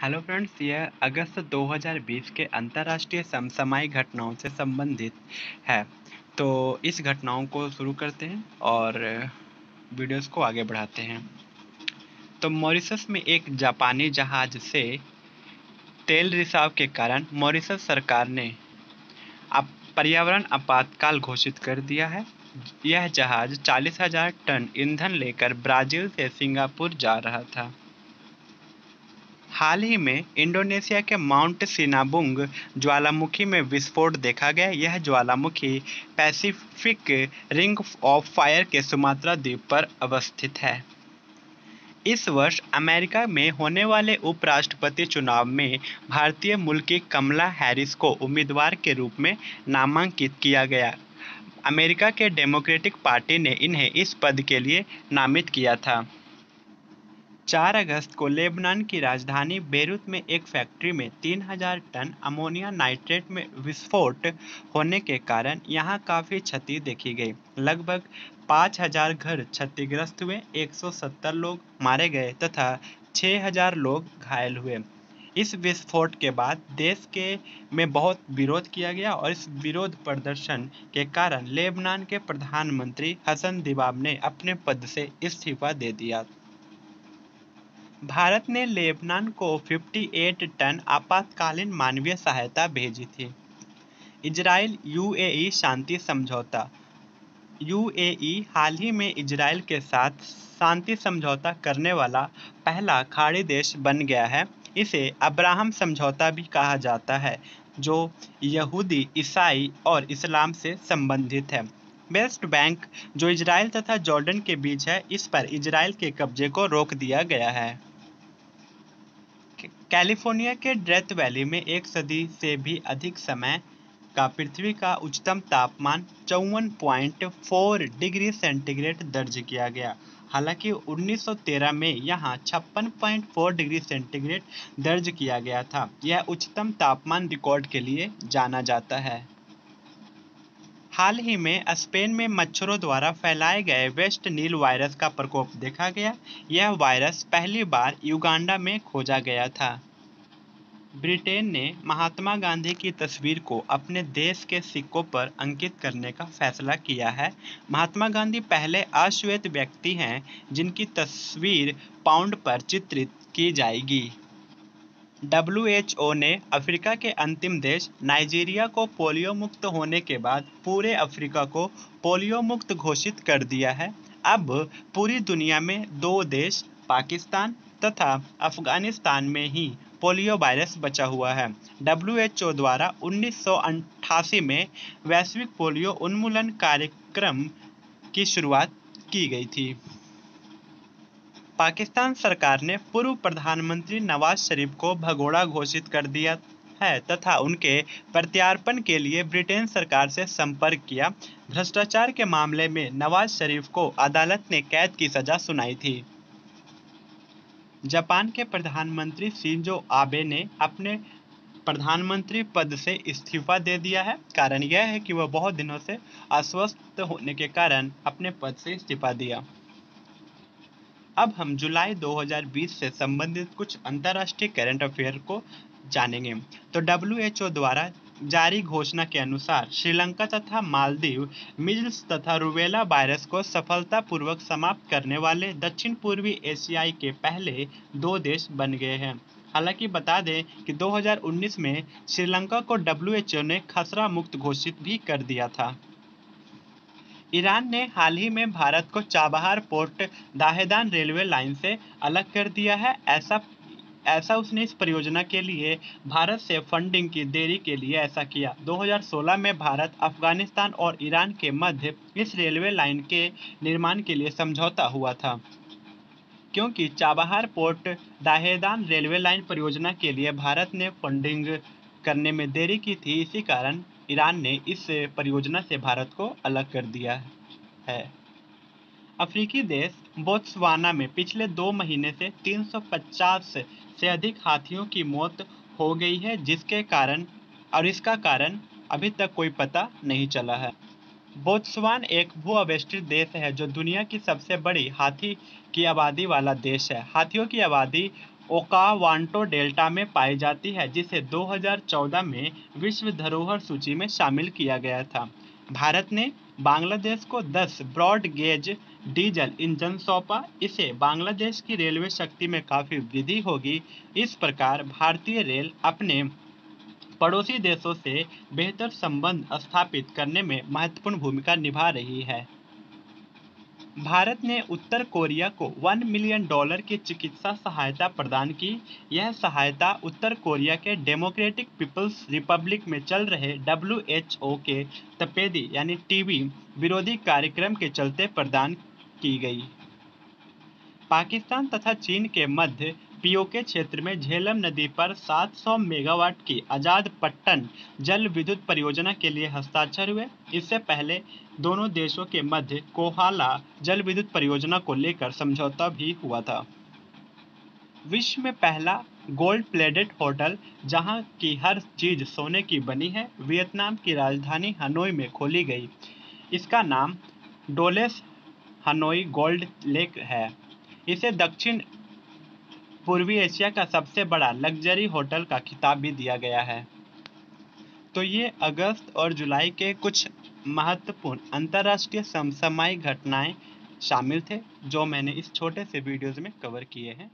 Hello friends, यह अगस्त 2020 के अंतर्राष्ट्रीय समसामयिक घटनाओं से संबंधित है। तो इस घटनाओं को शुरू करते हैं और वीडियोस को आगे बढ़ाते हैं। तो मॉरिशस में एक जापानी जहाज से तेल रिसाव के कारण मॉरिशस सरकार ने अब पर्यावरण आपातकाल घोषित कर दिया है। यह जहाज 40,000 टन ईंधन लेकर ब्राज़ील से सिंगापुर जा रहा था। हाल ही में इंडोनेशिया के माउंट सिनाबुंग ज्वालामुखी में विस्फोट देखा गया। यह ज्वालामुखी पैसिफिक रिंग ऑफ फायर के सुमात्रा द्वीप पर अवस्थित है। इस वर्ष अमेरिका में होने वाले उपराष्ट्रपति चुनाव में भारतीय मूल की कमला हैरिस को उम्मीदवार के रूप में नामांकित किया गया। अमेरिका के डेमोक्रेटिक पार्टी ने इन्हें इस पद के लिए नामित किया था। 4 अगस्त को लेबनान की राजधानी बेरूत में एक फैक्ट्री में 3,000 टन अमोनिया नाइट्रेट में विस्फोट होने के कारण यहां काफ़ी क्षति देखी गई। लगभग 5,000 घर क्षतिग्रस्त हुए, 170 लोग मारे गए तथा 6,000 लोग घायल हुए। इस विस्फोट के बाद देश में बहुत विरोध किया गया और इस विरोध प्रदर्शन के कारण लेबनान के प्रधानमंत्री हसन दिबाब ने अपने पद से इस्तीफा दे दिया। भारत ने लेबनान को 58 टन आपातकालीन मानवीय सहायता भेजी थी। इजराइल यूएई शांति समझौता। यूएई हाल ही में इजराइल के साथ शांति समझौता करने वाला पहला खाड़ी देश बन गया है। इसे अब्राहम समझौता भी कहा जाता है, जो यहूदी, ईसाई और इस्लाम से संबंधित है। वेस्ट बैंक, जो इजराइल तथा जॉर्डन के बीच है, इस पर इजराइल के कब्जे को रोक दिया गया है। कैलिफोर्निया के डेथ वैली में 1 सदी से भी अधिक समय का पृथ्वी का उच्चतम तापमान 54.4 डिग्री सेंटीग्रेड दर्ज किया गया। हालांकि 1913 में यहां 56.4 डिग्री सेंटीग्रेड दर्ज किया गया था। यह उच्चतम तापमान रिकॉर्ड के लिए जाना जाता है। हाल ही में स्पेन में मच्छरों द्वारा फैलाए गए वेस्ट नील वायरस का प्रकोप देखा गया। यह वायरस पहली बार युगांडा में खोजा गया था। ब्रिटेन ने महात्मा गांधी की तस्वीर को अपने देश के सिक्कों पर अंकित करने का फैसला किया है। महात्मा गांधी पहले अश्वेत व्यक्ति हैं जिनकी तस्वीर पाउंड पर चित्रित की जाएगी। डब्ल्यूएचओ ने अफ्रीका के अंतिम देश नाइजीरिया को पोलियो मुक्त होने के बाद पूरे अफ्रीका को पोलियो मुक्त घोषित कर दिया है। अब पूरी दुनिया में 2 देश, पाकिस्तान तथा अफगानिस्तान में ही पोलियो वायरस बचा हुआ है। डब्ल्यूएचओ द्वारा 1988 में वैश्विक पोलियो उन्मूलन कार्यक्रम की शुरुआत की गई थी। पाकिस्तान सरकार ने पूर्व प्रधानमंत्री नवाज शरीफ को भगोड़ा घोषित कर दिया है तथा उनके प्रत्यार्पण के लिए ब्रिटेन सरकार से संपर्क किया। भ्रष्टाचार के मामले में नवाज शरीफ को अदालत ने कैद की सजा सुनाई थी। जापान के प्रधानमंत्री शिंजो आबे ने अपने प्रधानमंत्री पद से इस्तीफा दे दिया है। कारण यह है कि वह बहुत दिनों से अस्वस्थ होने के कारण अपने पद से इस्तीफा दिया। अब हम जुलाई 2020 से संबंधित कुछ अंतर्राष्ट्रीय करंट अफेयर को जानेंगे। तो डब्ल्यूएचओ द्वारा जारी घोषणा के अनुसार श्रीलंका तथा मालदीव मीजल्स तथा रूबेला वायरस को सफलतापूर्वक समाप्त करने वाले दक्षिण पूर्वी एशियाई के पहले 2 देश बन गए हैं। हालांकि बता दें कि 2019 में श्रीलंका को डब्ल्यूएचओ ने खसरा मुक्त घोषित भी कर दिया था। ईरान ने हाल ही में भारत को चाबहार पोर्ट दाहेदान रेलवे लाइन से अलग कर दिया है। ऐसा उसने इस परियोजना के लिए भारत से फंडिंग की देरी के लिए ऐसा किया। 2016 में भारत, अफगानिस्तान और ईरान के मध्य इस रेलवे लाइन के निर्माण के लिए समझौता हुआ था। क्योंकि चाबहार पोर्ट दाहेदान रेलवे लाइन परियोजना के लिए भारत ने फंडिंग करने में देरी की थी, इसी कारण ईरान ने इस परियोजना से भारत को अलग कर दिया है। अफ्रीकी देश बोत्सवाना में पिछले 2 महीने से 350 से अधिक हाथियों की मौत हो गई है, इसका कारण अभी तक कोई पता नहीं चला है। बोत्सवान एक भू-अवेष्टित देश है जो दुनिया की सबसे बड़ी हाथी की आबादी वाला देश है। हाथियों की आबादी ओकावांटो डेल्टा में पाई जाती है, जिसे 2014 में विश्व धरोहर सूची में शामिल किया गया था। भारत ने बांग्लादेश को 10 ब्रॉड गेज डीजल इंजन सौंपा। इससे बांग्लादेश की रेलवे शक्ति में काफी वृद्धि होगी। इस प्रकार भारतीय रेल अपने पड़ोसी देशों से बेहतर संबंध स्थापित करने में महत्वपूर्ण भूमिका निभा रही है। भारत ने उत्तर कोरिया को $1 मिलियन की चिकित्सा सहायता प्रदान की। यह सहायता उत्तर कोरिया के डेमोक्रेटिक पीपल्स रिपब्लिक में चल रहे WHO के तपेदी यानी टीबी विरोधी कार्यक्रम के चलते प्रदान की गई। पाकिस्तान तथा चीन के मध्य पीओके क्षेत्र में झेलम नदी पर 700 मेगावाट की आजाद पट्टन जल विद्युत परियोजना के लिए हस्ताक्षर हुए। इससे पहले दोनों देशों के मध्य कोहाला जल विद्युत परियोजना को लेकर समझौता भी हुआ था। विश्व में पहला गोल्ड प्लेटेड होटल, जहां की हर चीज सोने की बनी है, वियतनाम की राजधानी हनोई में खोली गई। इसका नाम डोलेस हनोई गोल्ड लेक है। इसे दक्षिण पूर्वी एशिया का सबसे बड़ा लग्जरी होटल का खिताब भी दिया गया है। तो ये अगस्त और जुलाई के कुछ महत्वपूर्ण अंतर्राष्ट्रीय समसामयिक घटनाएं शामिल थे, जो मैंने इस छोटे से वीडियोज़ में कवर किए हैं।